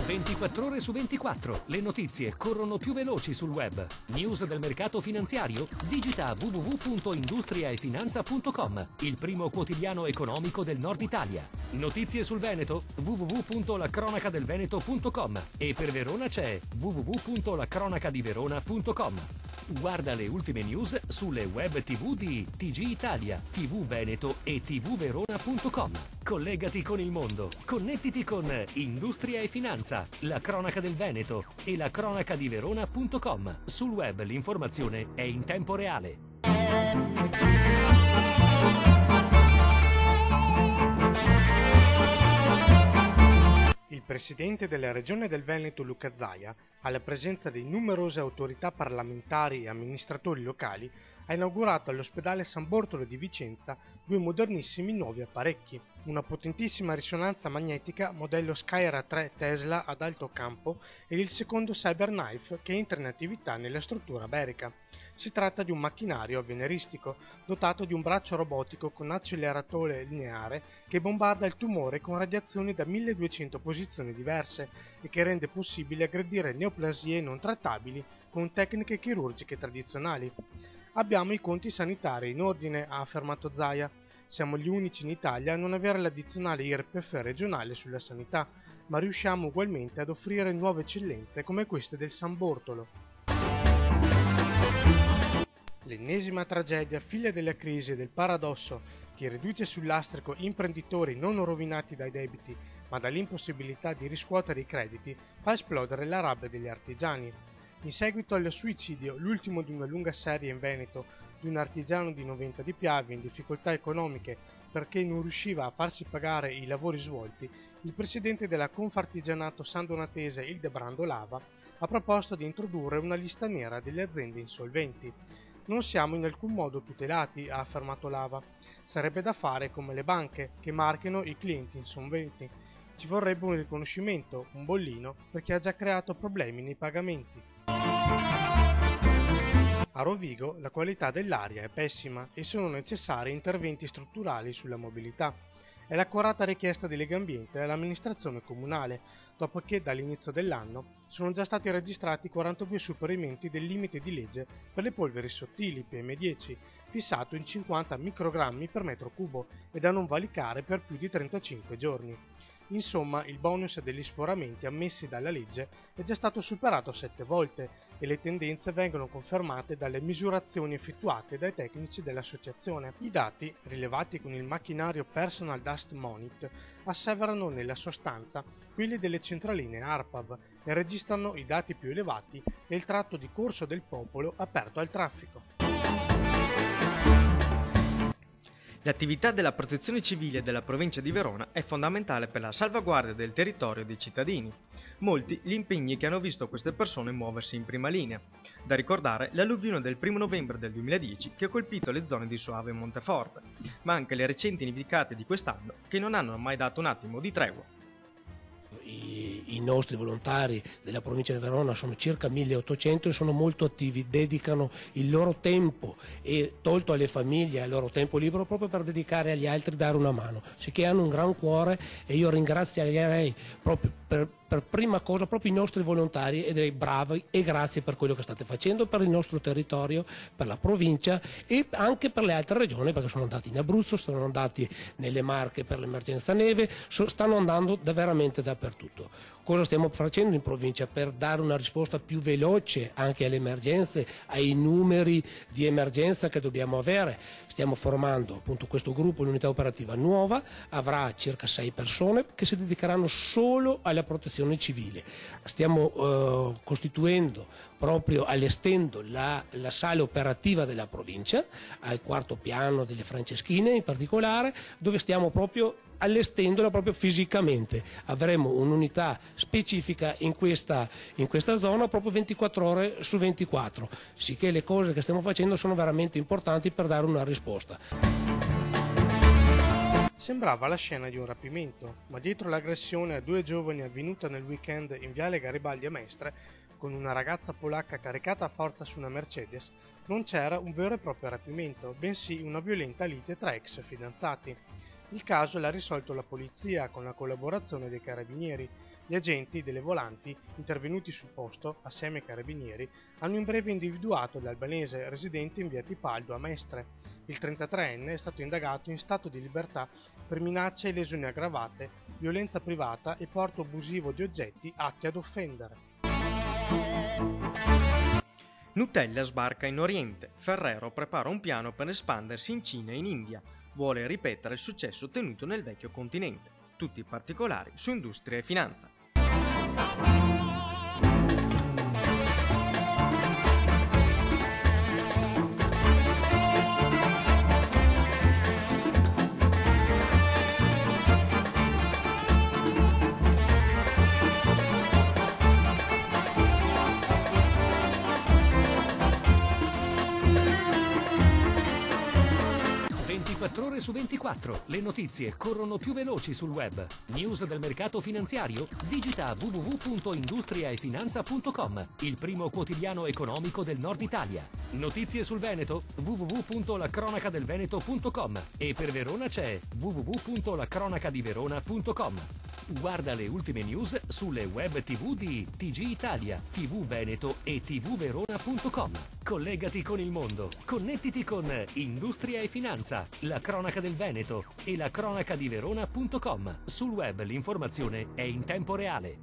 24 ore su 24. Le notizie corrono più veloci sul web. News del mercato finanziario? Digita www.industriaefinanza.com, il primo quotidiano economico del Nord Italia. Notizie sul Veneto? www.lacronacadelveneto.com, e per Verona c'è www.lacronacadiverona.com. Guarda le ultime news sulle web TV di TG Italia, TV Veneto e tvverona.com. Collegati con il mondo. Connettiti con Industria e Finanza, la cronaca del Veneto e la cronacadiverona.com. Sul web l'informazione è in tempo reale. Il presidente della Regione del Veneto, Luca Zaia, alla presenza di numerose autorità parlamentari e amministratori locali, ha inaugurato all'ospedale San Bortolo di Vicenza due modernissimi nuovi apparecchi, una potentissima risonanza magnetica modello Skyra 3 Tesla ad alto campo e il secondo CyberKnife che entra in attività nella struttura berica. Si tratta di un macchinario avveniristico dotato di un braccio robotico con acceleratore lineare che bombarda il tumore con radiazioni da 1200 posizioni diverse e che rende possibile aggredire neoplasie non trattabili con tecniche chirurgiche tradizionali. Abbiamo i conti sanitari in ordine, ha affermato Zaia. Siamo gli unici in Italia a non avere l'addizionale IRPEF regionale sulla sanità, ma riusciamo ugualmente ad offrire nuove eccellenze come queste del San Bortolo. L'ennesima tragedia, figlia della crisi e del paradosso che riduce sul lastrico imprenditori non rovinati dai debiti ma dall'impossibilità di riscuotere i crediti, fa esplodere la rabbia degli artigiani. In seguito al suicidio, l'ultimo di una lunga serie in Veneto, di un artigiano di Noventa di Piave in difficoltà economiche perché non riusciva a farsi pagare i lavori svolti, il presidente della Confartigianato San Donatese Ildebrando Lava ha proposto di introdurre una lista nera delle aziende insolventi. Non siamo in alcun modo tutelati, ha affermato Lava. Sarebbe da fare come le banche, che marchiano i clienti insolventi. Ci vorrebbe un riconoscimento, un bollino, per chi ha già creato problemi nei pagamenti. A Rovigo la qualità dell'aria è pessima e sono necessari interventi strutturali sulla mobilità. È l'accorata richiesta di Legambiente all'amministrazione comunale, dopo che dall'inizio dell'anno sono già stati registrati 42 superamenti del limite di legge per le polveri sottili PM10, fissato in 50 microgrammi per metro cubo e da non valicare per più di 35 giorni. Insomma, il bonus degli sporamenti ammessi dalla legge è già stato superato 7 volte e le tendenze vengono confermate dalle misurazioni effettuate dai tecnici dell'associazione. I dati, rilevati con il macchinario Personal Dust Monit, asseverano nella sostanza quelli delle centraline ARPAV e registrano i dati più elevati nel tratto di Corso del Popolo aperto al traffico. L'attività della protezione civile della provincia di Verona è fondamentale per la salvaguardia del territorio e dei cittadini. Molti gli impegni che hanno visto queste persone muoversi in prima linea. Da ricordare l'alluvione del 1 novembre del 2010 che ha colpito le zone di Soave e Monteforte, ma anche le recenti nevicate di quest'anno che non hanno mai dato un attimo di tregua. I nostri volontari della provincia di Verona sono circa 1800 e sono molto attivi, dedicano il loro tempo e tolto alle famiglie il loro tempo libero proprio per dedicare agli altri, dare una mano, sicché hanno un gran cuore e io ringrazierei proprio per prima cosa proprio i nostri volontari e direi bravi e grazie per quello che state facendo per il nostro territorio, per la provincia e anche per le altre regioni, perché sono andati in Abruzzo, sono andati nelle Marche per l'emergenza neve, stanno andando veramente dappertutto. Cosa stiamo facendo in provincia per dare una risposta più veloce anche alle emergenze, ai numeri di emergenza che dobbiamo avere? Stiamo formando appunto questo gruppo, l'unità operativa nuova, avrà circa 6 persone che si dedicheranno solo alla protezione civile. Stiamo costituendo, proprio allestendo la sala operativa della provincia, al 4° piano delle Franceschine in particolare, dove stiamo proprio allestendola proprio fisicamente. Avremo un'unità specifica in questa zona proprio 24 ore su 24, sicché le cose che stiamo facendo sono veramente importanti per dare una risposta. Sembrava la scena di un rapimento, ma dietro l'aggressione a 2 giovani avvenuta nel weekend in viale Garibaldi a Mestre, con una ragazza polacca caricata a forza su una Mercedes, non c'era un vero e proprio rapimento, bensì una violenta lite tra ex fidanzati. Il caso l'ha risolto la polizia con la collaborazione dei carabinieri. Gli agenti delle volanti, intervenuti sul posto assieme ai carabinieri, hanno in breve individuato l'albanese residente in via Tipaldo a Mestre. Il 33enne è stato indagato in stato di libertà per minacce e lesioni aggravate, violenza privata e porto abusivo di oggetti atti ad offendere. Nutella sbarca in Oriente. Ferrero prepara un piano per espandersi in Cina e in India. Vuole ripetere il successo ottenuto nel vecchio continente. Tutti i particolari su Industria e Finanza. Ore su 24, le notizie corrono più veloci sul web. News del mercato finanziario? Digita www.industriaefinanza.com, il primo quotidiano economico del Nord Italia. Notizie sul Veneto? www.lacronacadelveneto.com e per Verona c'è www.lacronacadiverona.com. Guarda le ultime news sulle web TV di TG Italia, TV Veneto e tvverona.com. Collegati con il mondo, connettiti con Industria e Finanza, la cronaca del Veneto e la cronacadiverona.com. Sul web l'informazione è in tempo reale.